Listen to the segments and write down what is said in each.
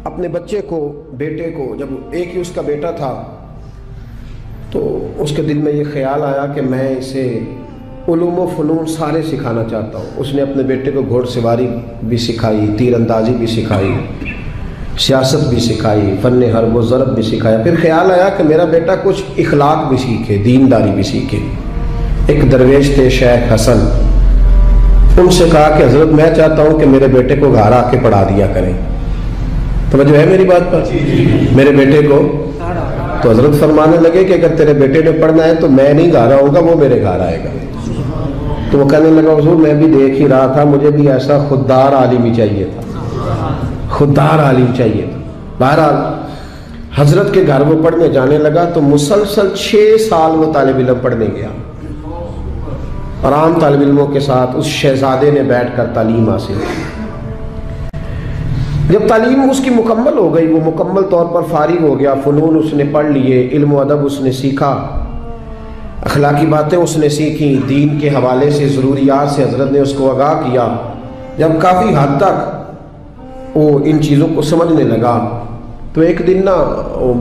اپنے بچے کو، بیٹے کو، جب ایک ہی اس کا بیٹا تھا تو اس کے دل میں یہ خیال آیا کہ میں اسے علوم و فنون سارے سکھانا چاہتا ہوں۔ اس نے اپنے بیٹے کو گھوڑ سواری بھی سکھائی، تیر اندازی بھی سکھائی، سیاست بھی سکھائی، فن حرب و ضرب بھی سکھایا۔ پھر خیال آیا کہ میرا بیٹا کچھ اخلاق بھی سیکھے، دینداری بھی سیکھے۔ ایک درویش تھے شیخ حسن، ان سے کہا کہ حضرت میں چاہتا ہوں کہ میرے بیٹے کو گھر آ کے پڑھا دیا کریں۔ توجہ ہے میری بات پر؟ میرے بیٹے کو تو حضرت فرمانے لگے کہ اگر تیرے بیٹے نے پڑھنا ہے تو میں نہیں گھر آؤں گا، وہ میرے گھر آئے گا۔ تو وہ کہنے لگا حضور میں بھی دیکھ ہی رہا تھا، مجھے بھی ایسا خوددار عالم ہی چاہیے تھا، خوددار عالم چاہیے تھا۔ بہرحال حضرت کے گھر وہ پڑھنے جانے لگا تو مسلسل 6 سال وہ طالب علم پڑھنے گیا، اور عام طالب علموں کے ساتھ اس شہزادے نے بیٹھ کر تعلیم حاصل کی۔ جب تعلیم اس کی مکمل ہو گئی، وہ مکمل طور پر فارغ ہو گیا، فنون اس نے پڑھ لیے، علم و ادب اس نے سیکھا، اخلاقی باتیں اس نے سیکھی، دین کے حوالے سے ضروریات سے حضرت نے اس کو آگاہ کیا۔ جب کافی حد تک وہ ان چیزوں کو سمجھنے لگا تو ایک دن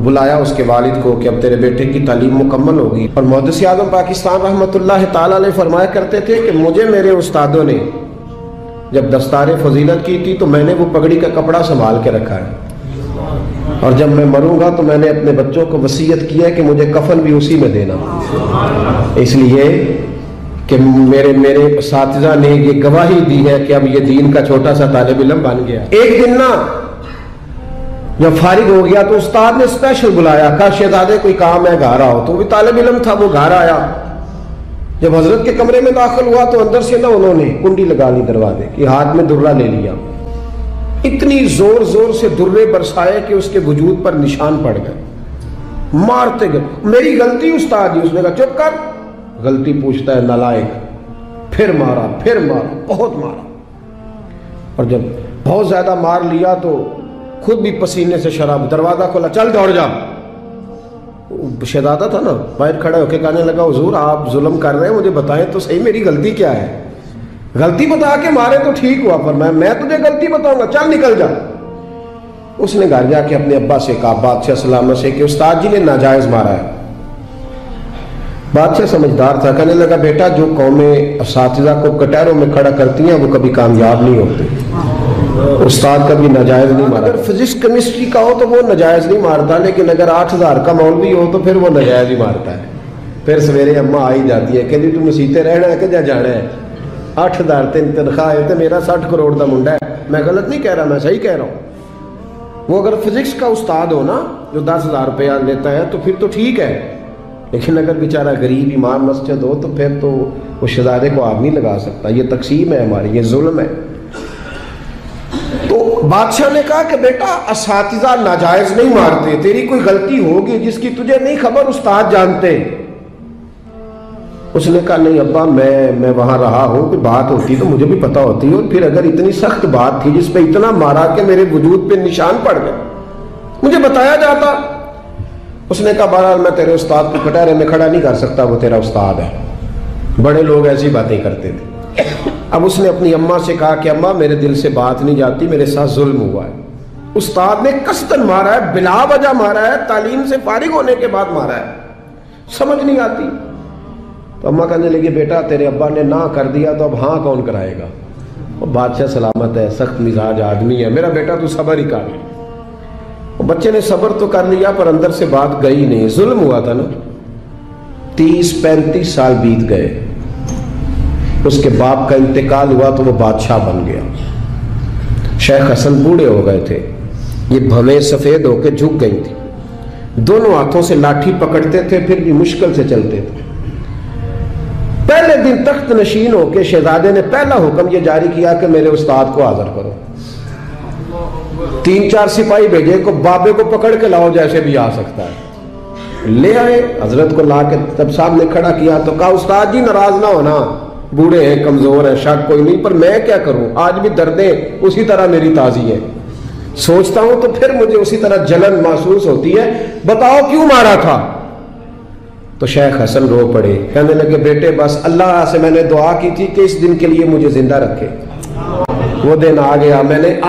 بلایا اس کے والد کو کہ اب تیرے بیٹے کی تعلیم مکمل ہوگی۔ اور محدث اعظم پاکستان رحمۃ اللہ تعالیٰ علیہ فرمایا کرتے تھے کہ مجھے میرے استادوں نے جب دستار فضیلت کی تھی تو میں نے وہ پگڑی کا کپڑا سنبھال کے رکھا ہے، اور جب میں مروں گا تو میں نے اپنے بچوں کو وصیت کی ہے کہ مجھے کفن بھی اسی میں دینا، اس لیے کہ میرے اساتذہ نے یہ گواہی دی ہے کہ اب یہ دین کا چھوٹا سا طالب علم بن گیا۔ ایک دن جب فارغ ہو گیا تو استاد نے اسپیشل بلایا، کہا شہزادے کوئی کام ہے گھر آؤ۔ تو وہ طالب علم تھا، وہ گھر آیا۔ جب حضرت کے کمرے میں داخل ہوا تو اندر سے انہوں نے کنڈی لگا لی دروازے کی، ہاتھ میں درہ لے لیا، اتنی زور زور سے درے برسائے کہ اس کے وجود پر نشان پڑ گئے، مارتے گئے۔ میری غلطی استاد جی، اس نے کہا چپ کر، غلطی پوچھتا ہے نالائق۔ پھر مارا، پھر مارا، بہت مارا، اور جب بہت زیادہ مار لیا تو خود بھی پسینے سے شراب، دروازہ کھولا، چل دوڑ جا۔ شہزادہ تھا نا، باہر کھڑا ہو کے کہنے لگا حضور آپ ظلم کر رہے ہیں، مجھے بتائیں تو صحیح میری غلطی کیا ہے؟ غلطی بتا کے مارے تو ٹھیک ہوا، پر میں تجھے غلطی بتاؤں گا، چل نکل جا۔ اس نے گھر جا کے اپنے ابا سے کہا، بادشاہ سلامت سے، کہ استاد جی نے ناجائز مارا ہے۔ بادشاہ سمجھدار تھا، کہنے لگا بیٹا جو قومیں اساتذہ کو کٹہروں میں کھڑا کرتی ہیں وہ کبھی کامیاب نہیں ہوتی، استاد کبھی ناجائز نہیں مارا۔ اگر فزکس کیمسٹری کا ہو تو وہ ناجائز نہیں مارتا، لیکن اگر 8000 کا مولوی ہو تو پھر وہ ناجائز ہی مارتا ہے۔ پھر سویرے اماں آئی جاتی ہے کہ تم مسیتے رہنا ہے کہ جا جانا ہے، 8000 تنخواہ ہے تو میرا 60 کروڑ کا منڈا ہے۔ میں غلط نہیں کہہ رہا، میں صحیح کہہ رہا ہوں۔ وہ اگر فزکس کا استاد ہو نا جو 10,000 روپیہ لیتا ہے تو پھر تو ٹھیک ہے، لیکن اگر بیچارہ غریب امام مسجد ہو تو پھر تو وہ شہزادے کو آگ نہیں لگا سکتا۔ یہ تقسیم ہے ہماری، یہ ظلم ہے۔ تو بادشاہ نے کہا کہ بیٹا اساتذہ ناجائز نہیں مارتے، تیری کوئی غلطی ہوگی جس کی تجھے نہیں خبر، استاد جانتے۔ اس نے کہا نہیں ابا، میں وہاں رہا ہوں، کوئی بات ہوتی تو مجھے بھی پتا ہوتی، اور پھر اگر اتنی سخت بات تھی جس پہ اتنا مارا کہ میرے وجود پہ نشان پڑ گئے، مجھے بتایا جاتا۔ اس نے کہا بہرحال میں تیرے استاد کو کٹہرے میں کھڑا نہیں کر سکتا، وہ تیرا استاد ہے، بڑے لوگ ایسی باتیں کرتے تھے۔ اب اس نے اپنی اماں سے کہا کہ اماں میرے دل سے بات نہیں جاتی، میرے ساتھ ظلم ہوا ہے، استاد نے قصداً مارا ہے، بلا وجہ مارا ہے، تعلیم سے فارغ ہونے کے بعد مارا ہے، سمجھ نہیں آتی۔ تو اماں کہنے لگی بیٹا تیرے ابا نے نہ کر دیا تو اب ہاں کون کرائے گا؟ وہ بادشاہ سلامت ہے، سخت مزاج آدمی ہے، میرا بیٹا تو صبر ہی کر۔ بچے نے صبر تو کر لیا پر اندر سے بات گئی نہیں، ظلم ہوا تھا نا۔ 30-35 سال بیت گئے، اس کے باپ کا انتقال ہوا تو وہ بادشاہ بن گیا۔ شیخ حسن بوڑھے ہو گئے تھے، یہ بھویں سفید ہو کے جھک گئی تھی، دونوں ہاتھوں سے لاٹھی پکڑتے تھے پھر بھی مشکل سے چلتے تھے۔ پہلے دن تخت نشین ہو کے شہزادے نے پہلا حکم یہ جاری کیا کہ میرے استاد کو حاضر کرو۔ 3-4 سپاہی بھیجے کو بابے کو پکڑ کے لاؤ جیسے بھی آ سکتا ہے، لے آئے۔ حضرت کو لا کے جب صاحب نے کھڑا کیا تو کہا استاد جی ناراض نہ ہونا، بوڑھے ہیں کمزور ہیں شک کوئی نہیں، پر میں کیا کروں، آج بھی دردیں اسی طرح میری تازی ہیں، سوچتا ہوں تو پھر مجھے اسی طرح جلن محسوس ہوتی ہے، بتاؤ کیوں مارا تھا؟ تو شیخ حسن رو پڑے، کہنے لگے بیٹے بس اللہ سے میں نے دعا کی تھی کہ اس دن کے لیے مجھے زندہ رکھے، وہ دن آ گیا، میں نے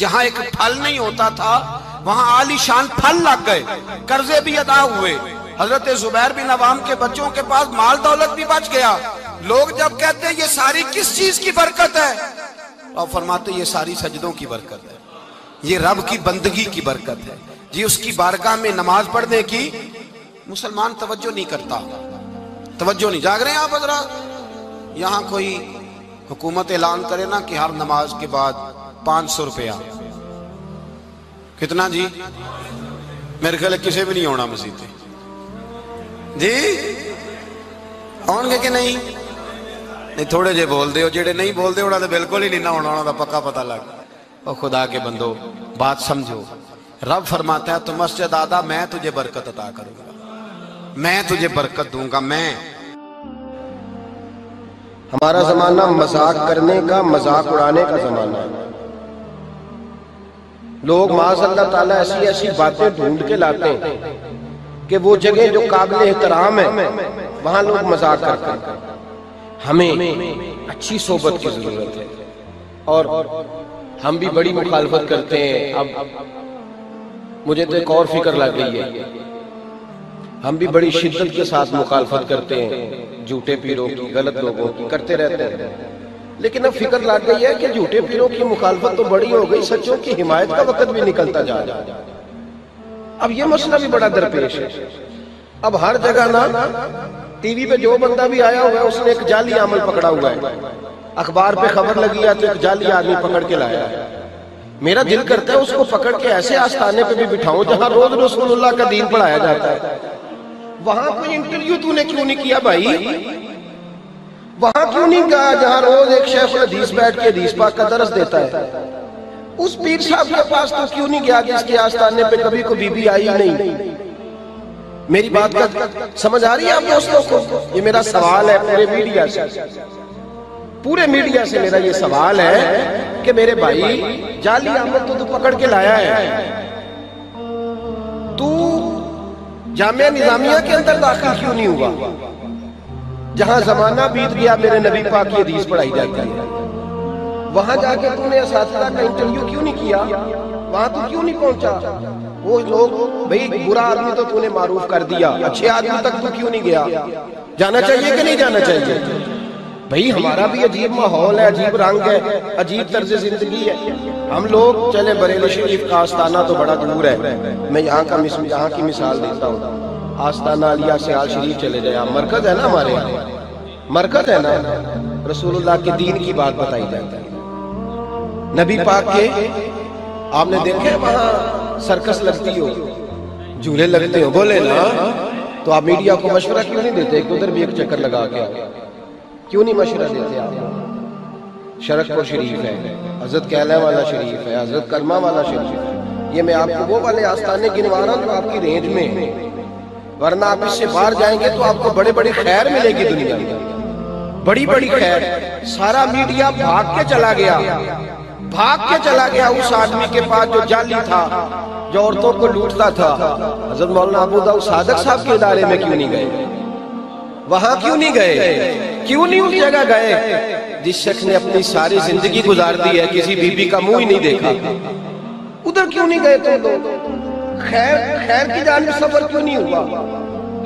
جہاں ایک پھل نہیں ہوتا تھا وہاں عالی شان پھل لگ گئے، قرضے بھی ادا ہوئے، حضرت زبیر بن عوام کے بچوں کے پاس مال دولت بھی بچ گیا۔ لوگ جب کہتے ہیں یہ ساری کس چیز کی برکت ہے، اور فرماتے یہ ساری سجدوں کی برکت ہے، یہ رب کی بندگی کی برکت ہے جی، اس کی بارگاہ میں نماز پڑھنے کی مسلمان توجہ نہیں کرتا، توجہ نہیں۔ جاگ رہے ہیں آپ حضرات؟ یہاں کوئی حکومت اعلان کرے نا کہ ہر نماز کے بعد 500 روپیہ، کتنا جی؟ میرے خیال ہے کسی بھی نہیں ہونا مسجد جی، آؤں گے کہ نہیں؟ نہیں تھوڑے جے بول دے ہو، جڑے نہیں بول دے انہوں نے بالکل ہی نہیں نہ ہونا، انہوں نے پکا پتہ لگ۔ اور خدا کے بندو بات سمجھو، رب فرماتا ہے تو مسجد آدھا میں تجھے برکت عطا کروں گا، میں تجھے برکت دوں گا میں۔ ہمارا زمانہ مذاق کرنے کا، مذاق اڑانے کا زمانہ ہے۔ لوگ معاذ اللہ تعالیٰ ایسی ایسی باتیں ڈھونڈ کے لاتے ہیں کہ وہ جگہ جو قابل احترام ہے وہاں لوگ مذاق کرتے ہیں۔ ہمیں اچھی صحبت کی ضرورت ہے، اور ہم بھی بڑی مخالفت کرتے ہیں۔ اب مجھے تو ایک اور فکر لگ گئی ہے، ہم بھی بڑی شدت کے ساتھ مخالفت کرتے ہیں جھوٹے پیروں کی، غلط لوگوں کی، کرتے رہتے ہیں۔ لیکن اب فکر لگ گئی ہے کہ جھوٹے پیروں کی مخالفت تو بڑی ہو گئی، سچوں کی حمایت کا وقت بھی نکلتا جا رہا ہے۔ اب یہ مسئلہ بھی بڑا درپیش ہے۔ اب ہر جگہ نا ٹی وی پہ جو بندہ بھی آیا ہوا ہے اس نے ایک جعلی عمل پکڑا ہوا ہے، اخبار پہ خبر لگی ہے تو ایک جعلی آدمی پکڑ کے لایا ہے۔ میرا دل کرتا ہے اس کو پکڑ کے ایسے آستانے پہ بھی بٹھاؤں جہاں روز رسول اللہ کا دین پڑھایا جاتا ہے۔ وہاں کوئی انٹرویو تو نے کیوں نہیں کیا بھائی؟ وہاں کیوں نہیں گیا جہاں روز ایک شیخ الحدیث بیٹھ کے حدیث پاک کا درس دیتا ہے؟ اس پیر صاحب کے پاس تو کیوں نہیں گیا جس کے آستانے پہ کبھی کوئی بی بی آئی نہیں؟ میری بات کا سمجھ آ رہی ہے آپ دوستوں کو؟ یہ میرا سوال ہے پورے میڈیا سے، پورے میڈیا سے میرا یہ سوال ہے کہ میرے بھائی جعلی عمل تو پکڑ کے لایا ہے، تو جامعہ نظامیہ کے اندر داخل کیوں نہیں ہوا جہاں زمانہ بیت گیا میرے نبی پاک کی حدیث پڑھائی جاتی ہے؟ وہاں جا کے تم نے اساتذہ کا انٹرویو کیوں نہیں کیا؟ وہاں تو کیوں نہیں پہنچا؟ وہ لوگ بھئی برا آدمی تو نے معروف کر دیا، اچھے آدمی تک تو کیوں نہیں گیا؟ جانا چاہیے کہ نہیں جانا چاہیے؟ بھئی ہمارا بھی عجیب ماحول ہے، عجیب رنگ ہے، عجیب طرز زندگی ہے۔ ہم لوگ چلے بریلی شریف کا آستانہ تو بڑا دور ہے، میں یہاں کی مثال دیتا ہوں۔ آستانہ علیہ سیال شریف چلے جائے، مرکز ہے نا ہمارے یہاں، مرکز ہے نا، رسول اللہ کے دین کی بات بتائی جاتی ہے، نبی پاک کے۔ آپ نے دیکھے وہاں سرکس لگتی ہو، جھولے لگتے ہو، بولے نا، تو آپ میڈیا کو مشورہ کیوں نہیں دیتے ایک ادھر بھی ایک چکر لگا کے؟ کیوں نہیں مشورہ دیتے آپ؟ شرک پور شریف ہے، حضرت کیلہ والا شریف ہے، حضرت کلمہ والا شریف ہے، یہ میں آپ کو وہ والے آستانے گنوا رہا ہوں جو آپ کی رینج میں ہیں، ورنہ آپ اس سے باہر جائیں گے تو آپ کو بڑے بڑی خیر ملے گی دنیا میں، بڑی بڑی خیر۔ سارا میڈیا بھاگ کے چلا گیا اس آدمی کے پاس جو جعلی تھا، جو عورتوں کو لوٹتا تھا۔ حضرت مولانا ابو داؤد صادق صاحب کے ادارے میں کیوں نہیں گئے؟ وہاں کیوں نہیں گئے؟ کیوں نہیں اس جگہ گئے جس شخص نے اپنی ساری زندگی گزار دی ہے، کسی بی بی کا منہ ہی نہیں دیکھا؟ ادھر کیوں نہیں گئے تم لوگ؟ خیر کی جانب سفر کیوں نہیں ہوا؟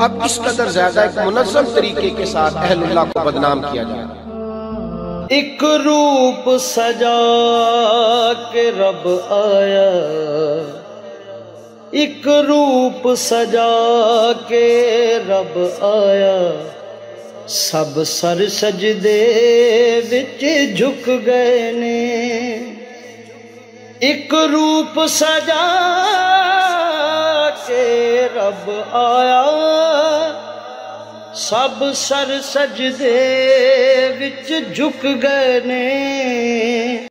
اب اس قدر زیادہ ایک منظم طریقے کے ساتھ اہل اللہ کو بدنام کیا جا رہا ہے۔ ایک روپ سجا کے رب آیا، ایک روپ سجا کے رب آیا، سب سر سجدے وچ جھک گئے نے۔ ایک روپ سجا کے رب آیا، سب سر سجدے وچ جھک گئے نے۔